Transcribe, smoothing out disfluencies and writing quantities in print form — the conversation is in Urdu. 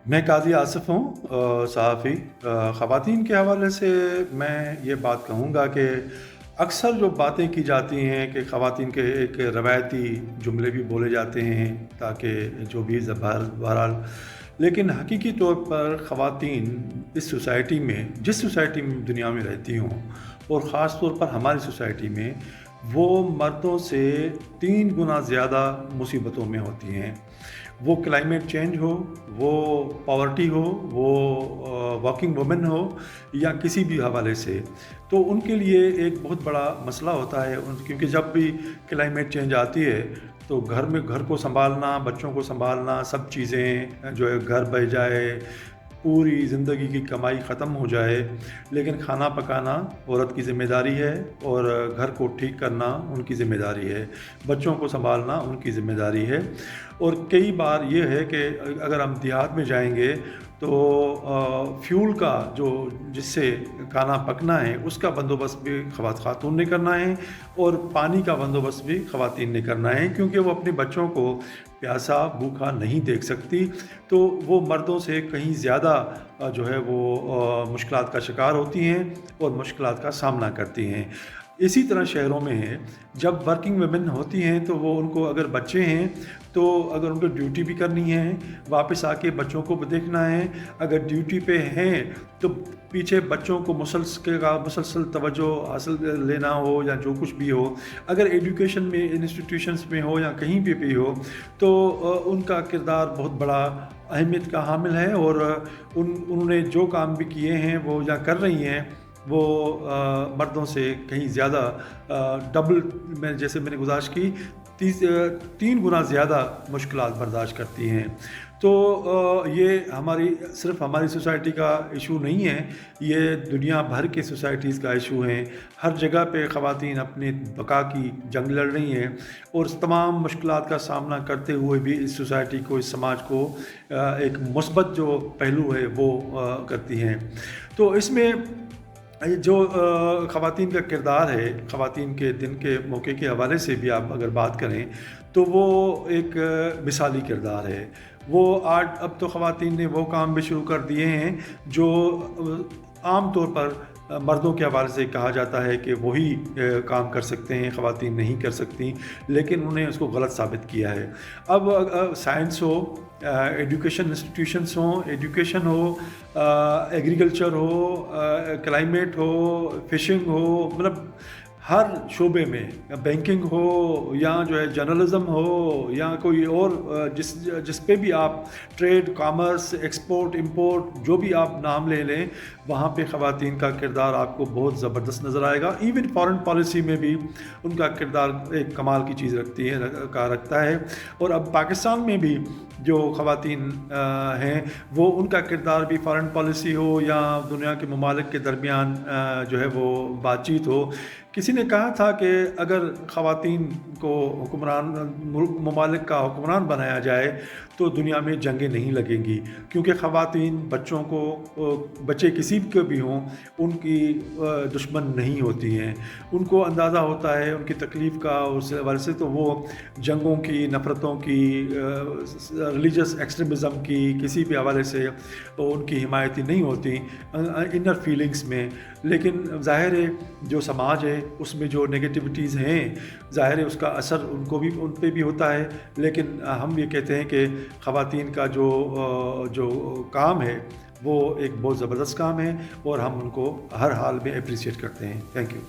میں قاضی آصف ہوں، صحافی۔ خواتین کے حوالے سے میں یہ بات کہوں گا کہ اکثر جو باتیں کی جاتی ہیں کہ خواتین کے ایک روایتی جملے بھی بولے جاتے ہیں تاکہ جو بھی بہرحال، لیکن حقیقی طور پر خواتین اس سوسائٹی میں، جس سوسائٹی میں دنیا میں رہتی ہوں، اور خاص طور پر ہماری سوسائٹی میں، وہ مردوں سے 3 گنا زیادہ مصیبتوں میں ہوتی ہیں۔ وہ کلائمیٹ چینج ہو، وہ پاورٹی ہو، وہ ورکنگ وومن ہو، یا کسی بھی حوالے سے، تو ان کے لیے ایک بہت بڑا مسئلہ ہوتا ہے، کیونکہ جب بھی کلائمیٹ چینج آتی ہے تو گھر کو سنبھالنا، بچوں کو سنبھالنا، سب چیزیں جو ہے، گھر بہ جائے، پوری زندگی کی کمائی ختم ہو جائے، لیکن کھانا پکانا عورت کی ذمہ داری ہے، اور گھر کو ٹھیک کرنا ان کی ذمہ داری ہے، بچوں کو سنبھالنا ان کی ذمہ داری ہے۔ اور کئی بار یہ ہے کہ اگر ہم دیہات میں جائیں گے تو فیول کا جس سے کھانا پکنا ہے، اس کا بندوبست بھی خاتون نے کرنا ہے، اور پانی کا بندوبست بھی خواتین نے کرنا ہے، کیونکہ وہ اپنے بچوں کو پیاسا بھوکا نہیں دیکھ سکتی، تو وہ مردوں سے کہیں زیادہ جو ہے وہ مشکلات کا شکار ہوتی ہیں اور مشکلات کا سامنا کرتی ہیں۔ اسی طرح شہروں میں ہے، جب ورکنگ ویمن ہوتی ہیں تو وہ، ان کو اگر بچے ہیں تو اگر ان کو ڈیوٹی بھی کرنی ہے، واپس آ کے بچوں کو بھی دیکھنا ہے، اگر ڈیوٹی پہ ہیں تو پیچھے بچوں کو مسلسل توجہ حاصل لینا ہو، یا جو کچھ بھی ہو، اگر ایجوکیشن میں انسٹیٹیوشنس میں ہو یا کہیں بھی ہو، تو ان کا کردار بہت بڑا اہمیت کا حامل ہے، اور انہوں نے جو کام بھی کیے ہیں وہ یا کر رہی ہیں، وہ مردوں سے کہیں زیادہ ڈبل، جیسے میں نے گزارش کی، 3 گنا زیادہ مشکلات برداشت کرتی ہیں۔ تو یہ صرف ہماری سوسائٹی کا ایشو نہیں ہے، یہ دنیا بھر کے سوسائٹیز کا ایشو ہے۔ ہر جگہ پہ خواتین اپنے بقا کی جنگ لڑ رہی ہیں، اور اس تمام مشکلات کا سامنا کرتے ہوئے بھی اس سوسائٹی کو، اس سماج کو ایک مثبت جو پہلو ہے وہ کرتی ہیں۔ تو اس میں جو خواتین کا کردار ہے، خواتین کے دن کے موقع کے حوالے سے بھی آپ اگر بات کریں تو وہ ایک مثالی کردار ہے۔ وہ اب تو خواتین نے وہ کام بھی شروع کر دیے ہیں جو عام طور پر مردوں کے حوالے سے کہا جاتا ہے کہ وہی کام کر سکتے ہیں، خواتین نہیں کر سکتی، لیکن انہوں نے اس کو غلط ثابت کیا ہے۔ اب سائنس ہو، ایجوکیشن انسٹیٹیوشنس ہوں، ایجوکیشن ہو، ایگریکلچر ہو، کلائمیٹ ہو، فشنگ ہو، مطلب ہر شعبے میں، بینکنگ ہو یا جو ہے جرنلزم ہو، یا کوئی اور جس پہ بھی آپ ٹریڈ، کامرس، ایکسپورٹ، امپورٹ، جو بھی آپ نام لے لیں، وہاں پہ خواتین کا کردار آپ کو بہت زبردست نظر آئے گا۔ ایون فارن پالیسی میں بھی ان کا کردار ایک کمال کی چیز رکھتا ہے، اور اب پاکستان میں بھی جو خواتین ہیں، وہ ان کا کردار بھی فارن پالیسی ہو یا دنیا کے ممالک کے درمیان جو ہے وہ بات چیت ہو۔ کسی نے کہا تھا کہ اگر خواتین کو ممالک کا حکمران بنایا جائے تو دنیا میں جنگیں نہیں لگیں گی، کیونکہ خواتین بچے کسی کے بھی ہوں، ان کی دشمن نہیں ہوتی ہیں، ان کو اندازہ ہوتا ہے ان کی تکلیف کا، اس حوالے سے تو وہ جنگوں کی، نفرتوں کی، ریلیجس ایکسٹریمزم کی، کسی بھی حوالے سے ان کی حمایتی نہیں ہوتی انر فیلنگز میں۔ لیکن ظاہر ہے جو سماج ہے اس میں جو نگیٹیوٹیز ہیں، ظاہر ہے اس کا اثر ان پہ بھی ہوتا ہے، لیکن ہم یہ کہتے ہیں کہ خواتین کا جو کام ہے وہ ایک بہت زبردست کام ہے، اور ہم ان کو ہر حال میں اپریشیٹ کرتے ہیں۔ Thank you.